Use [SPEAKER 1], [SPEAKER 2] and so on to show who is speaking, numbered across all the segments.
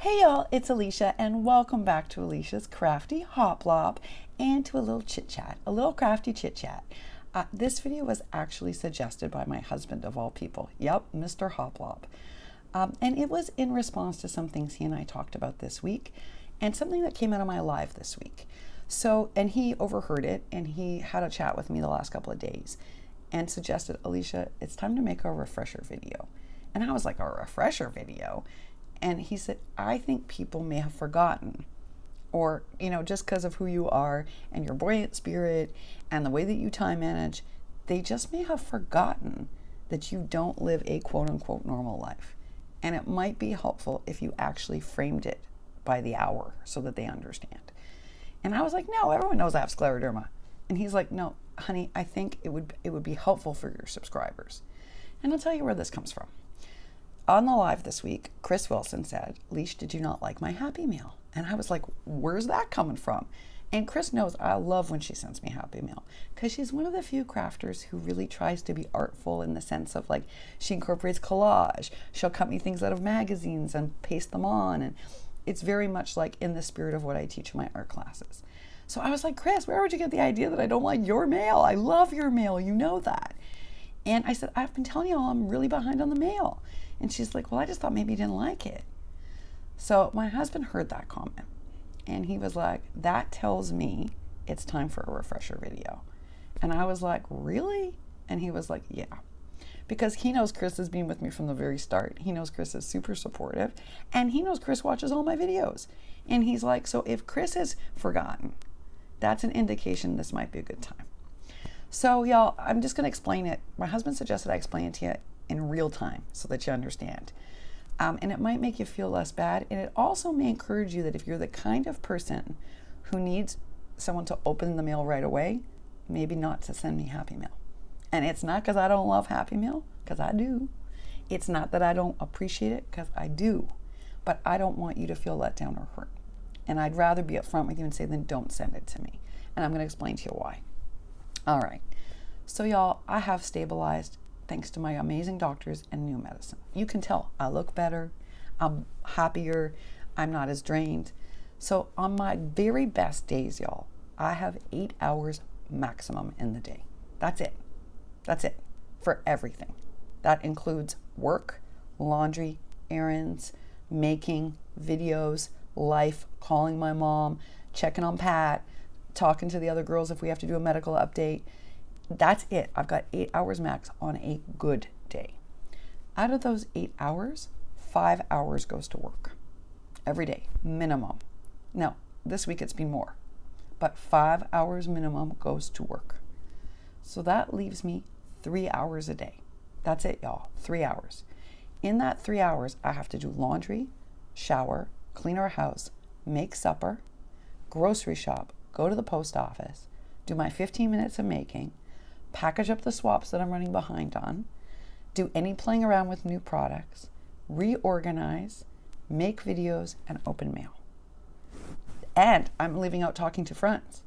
[SPEAKER 1] Hey y'all, it's Alicia and welcome back to Alicia's Crafty Hop Lop and to a little chit chat, a little crafty chit chat. This video was actually suggested by my husband of all people. Yep, Mr. Hoplop. And it was in response to some things he and I talked about this week and something that came out of my live this week. And he overheard it and he had a chat with me the last couple of days and suggested, Alicia, it's time to make a refresher video. And I was like, a refresher video? And he said, I think people may have forgotten, or, just because of who you are and your buoyant spirit and the way that you time manage, they just may have forgotten that you don't live a quote unquote normal life. And it might be helpful if you actually framed it by the hour so that they understand. And I was like, no, everyone knows I have scleroderma. And he's like, no, honey, I think it would be helpful for your subscribers. And I'll tell you where this comes from. On the live this week, Chris Wilson said, Leash, did you not like my Happy Meal? And I was like, where's that coming from? And Chris knows I love when she sends me Happy Meal because she's one of the few crafters who really tries to be artful in the sense of like she incorporates collage. She'll cut me things out of magazines and paste them on. And it's very much like in the spirit of what I teach in my art classes. So I was like, Chris, where would you get the idea that I don't like your mail? I love your mail. You know that. And I said, I've been telling you all I'm really behind on the mail. And she's like, well, I just thought maybe you didn't like it. So my husband heard that comment and he was like, that tells me it's time for a refresher video. And I was like, really? And he was like, yeah. Because he knows Chris has been with me from the very start. He knows Chris is super supportive and he knows Chris watches all my videos. And he's like, so if Chris has forgotten, that's an indication this might be a good time. So y'all, I'm just going to explain it. My husband suggested I explain it to you in real time so that you understand. And it might make you feel less bad. And it also may encourage you that if you're the kind of person who needs someone to open the mail right away, maybe not to send me Happy Meal. And it's not because I don't love Happy Meal, because I do. It's not that I don't appreciate it, because I do. But I don't want you to feel let down or hurt. And I'd rather be upfront with you and say, then don't send it to me. And I'm going to explain to you why. All right. So y'all, I have stabilized thanks to my amazing doctors and new medicine. You can tell I look better, I'm happier, I'm not as drained. So on my very best days, y'all, I have 8 hours maximum in the day. That's it. That's it for everything. That includes work, laundry, errands, making videos, life, calling my mom, checking on Pat, talking to the other girls if we have to do a medical update. That's it. I've got 8 hours max on a good day. Out of those 8 hours, 5 hours goes to work every day, minimum. Now, this week it's been more, but 5 hours minimum goes to work. So that leaves me 3 hours a day. That's it, y'all. 3 hours. In that 3 hours, I have to do laundry, shower, clean our house, make supper, grocery shop, go to the post office, do my 15 minutes of making, package up the swaps that I'm running behind on, do any playing around with new products, reorganize, make videos, and open mail. And I'm leaving out talking to friends.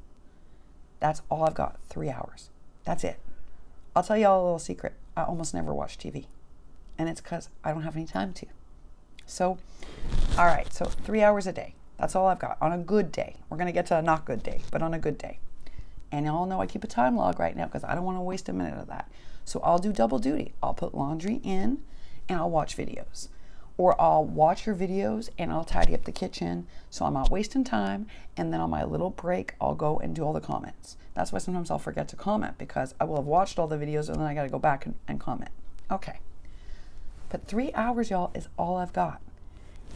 [SPEAKER 1] That's all I've got, 3 hours. That's it. I'll tell you all a little secret. I almost never watch TV. And it's because I don't have any time to. So, all right, so 3 hours a day. That's all I've got on a good day. We're going to get to a not good day, but on a good day. And y'all know I keep a time log right now because I don't want to waste a minute of that. So I'll do double duty. I'll put laundry in and I'll watch videos. Or I'll watch your videos and I'll tidy up the kitchen so I'm not wasting time. And then on my little break, I'll go and do all the comments. That's why sometimes I'll forget to comment because I will have watched all the videos and then I got to go back and comment. Okay. But 3 hours, y'all, is all I've got.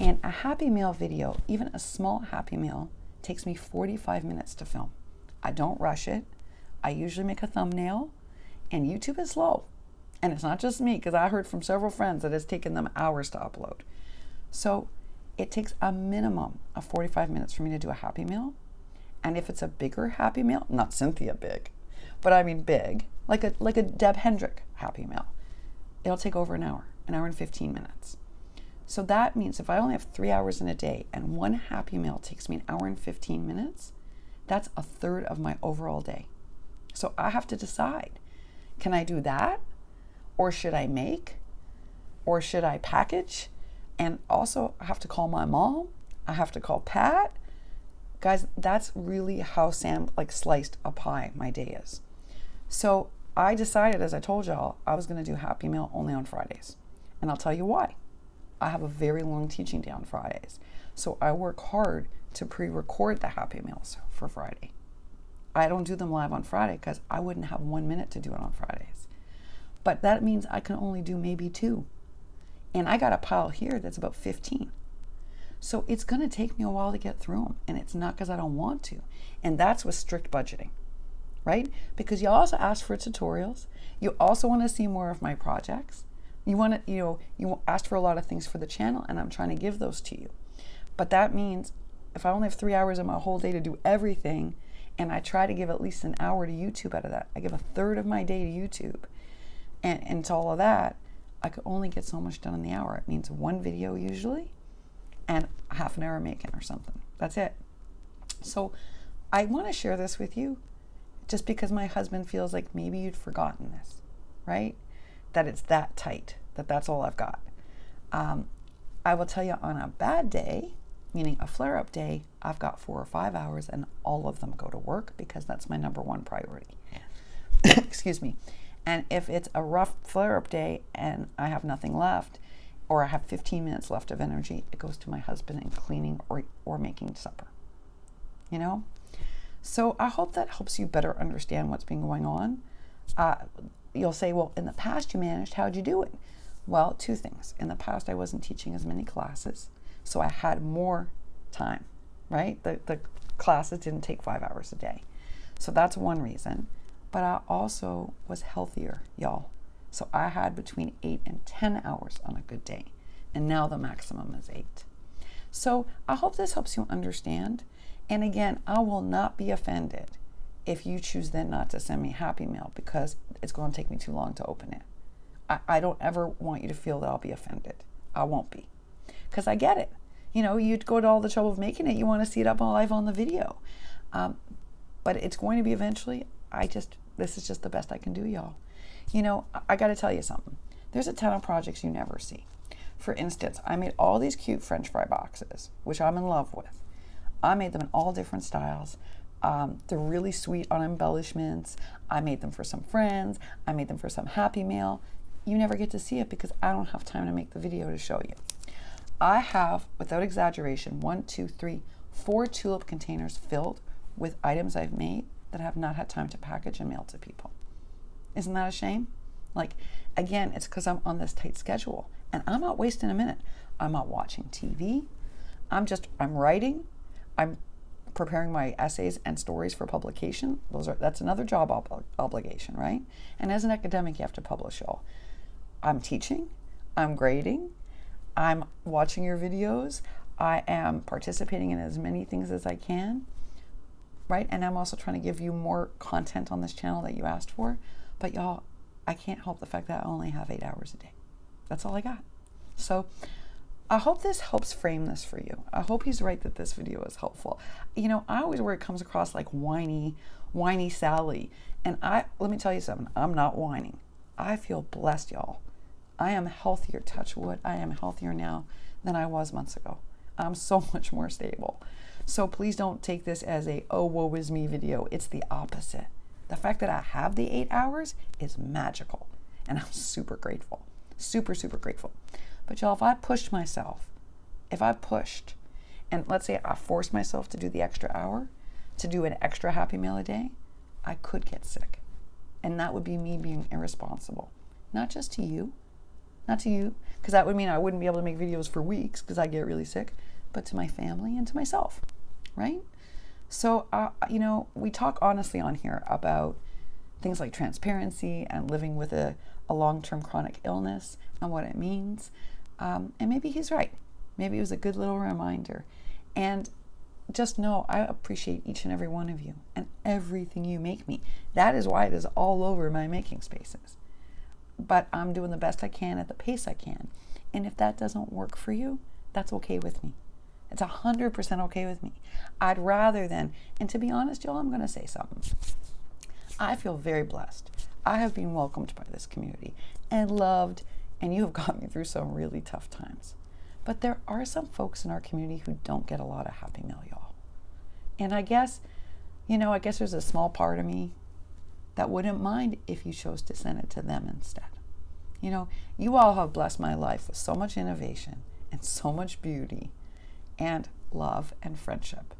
[SPEAKER 1] And a Happy Meal video, even a small Happy Meal, takes me 45 minutes to film. I don't rush it. I usually make a thumbnail, and YouTube is slow. And it's not just me, because I heard from several friends that it's taken them hours to upload. So it takes a minimum of 45 minutes for me to do a Happy Meal. And if it's a bigger Happy Meal, not Cynthia big, but I mean big, like a Deb Hendrick Happy Meal, it'll take over an hour and 15 minutes. So that means if I only have 3 hours in a day and one Happy Meal takes me an hour and 15 minutes, that's a third of my overall day. So I have to decide, can I do that? Or should I make? Or should I package? And also, I have to call my mom. I have to call Pat. Guys, that's really how Sam like sliced a pie my day is. So I decided, as I told y'all, I was going to do Happy Meal only on Fridays. And I'll tell you why. I have a very long teaching day on Fridays. So I work hard to pre-record the Happy Meals for Friday. I don't do them live on Friday because I wouldn't have 1 minute to do it on Fridays. But that means I can only do maybe 2. And I got a pile here that's about 15. So it's going to take me a while to get through them. And it's not because I don't want to. And that's with strict budgeting, right? Because you also ask for tutorials. You also want to see more of my projects. You want to, you asked for a lot of things for the channel, and I'm trying to give those to you. But that means if I only have 3 hours in my whole day to do everything, and I try to give at least an hour to YouTube out of that, I give a third of my day to YouTube, and to all of that, I could only get so much done in the hour. It means 1 video usually, and half an hour making or something. That's it. So I want to share this with you just because my husband feels like maybe you'd forgotten this, right? That it's that tight, that's all I've got. I will tell you, on a bad day, meaning a flare-up day, I've got 4 or 5 hours, and all of them go to work because that's my number one priority. Excuse me. And if it's a rough flare-up day and I have nothing left, or I have 15 minutes left of energy, it goes to my husband in cleaning or making supper. You know? So I hope that helps you better understand what's been going on. You'll say, well, in the past you managed, how'd you do it? Well, 2 things. In the past, I wasn't teaching as many classes, so I had more time, right? The classes didn't take 5 hours a day. So that's one reason. But I also was healthier, y'all. So I had between 8 and 10 hours on a good day. And now the maximum is 8. So I hope this helps you understand. And again, I will not be offended if you choose then not to send me Happy Meal because it's going to take me too long to open it. I don't ever want you to feel that I'll be offended. I won't be. Because I get it. You'd go to all the trouble of making it. You want to see it up live on the video. But it's going to be eventually. This is just the best I can do, y'all. I got to tell you something. There's a ton of projects you never see. For instance, I made all these cute French fry boxes, which I'm in love with. I made them in all different styles. They're really sweet on embellishments. I made them for some friends. I made them for some Happy Meal. You never get to see it because I don't have time to make the video to show you. I have, without exaggeration, 1, 2, 3, 4 tulip containers filled with items I've made that I have not had time to package and mail to people. Isn't that a shame? Again, it's because I'm on this tight schedule and I'm not wasting a minute. I'm not watching TV. I'm writing. I'm preparing my essays and stories for publication. That's another job obligation, right? And as an academic, you have to publish all. I'm teaching. I'm grading. I'm watching your videos. I am participating in as many things as I can, right? And I'm also trying to give you more content on this channel that you asked for. But y'all, I can't help the fact that I only have 8 hours a day. That's all I got. So I hope this helps frame this for you. I hope he's right that this video is helpful. I always worry it comes across like whiny Sally. And let me tell you something, I'm not whining. I feel blessed, y'all. I am healthier, touch wood. I am healthier now than I was months ago. I'm so much more stable. So please don't take this as a, oh, woe is me video. It's the opposite. The fact that I have the 8 hours is magical. And I'm super grateful. Super, super grateful. But y'all, if I pushed, and let's say I forced myself to do the extra hour, to do an extra Happy Meal a day, I could get sick. And that would be me being irresponsible. Not just to you, because that would mean I wouldn't be able to make videos for weeks because I get really sick, but to my family and to myself, right? So, we talk honestly on here about things like transparency and living with a long-term chronic illness and what it means. And maybe he's right. Maybe it was a good little reminder. And just know I appreciate each and every one of you and everything you make me. That is why it is all over my making spaces. But I'm doing the best I can at the pace I can. And if that doesn't work for you, that's okay with me. It's 100% okay with me. I'd rather than, and to be honest, y'all, I'm going to say something. I feel very blessed. I have been welcomed by this community and loved, and you have got me through some really tough times. But there are some folks in our community who don't get a lot of happy mail, y'all. And I guess there's a small part of me that wouldn't mind if you chose to send it to them instead. You all have blessed my life with so much innovation and so much beauty and love and friendship.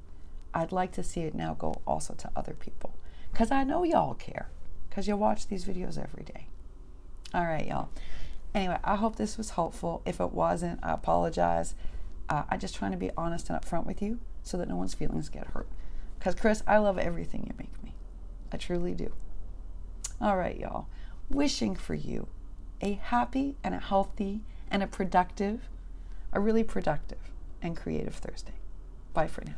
[SPEAKER 1] I'd like to see it now go also to other people, because I know y'all care, because you watch these videos every day. All right, y'all. Anyway, I hope this was helpful. If it wasn't, I apologize. I'm just trying to be honest and upfront with you so that no one's feelings get hurt. Because, Chris, I love everything you make me. I truly do. All right, y'all. Wishing for you a happy and a healthy and a really productive and creative Thursday. Bye for now.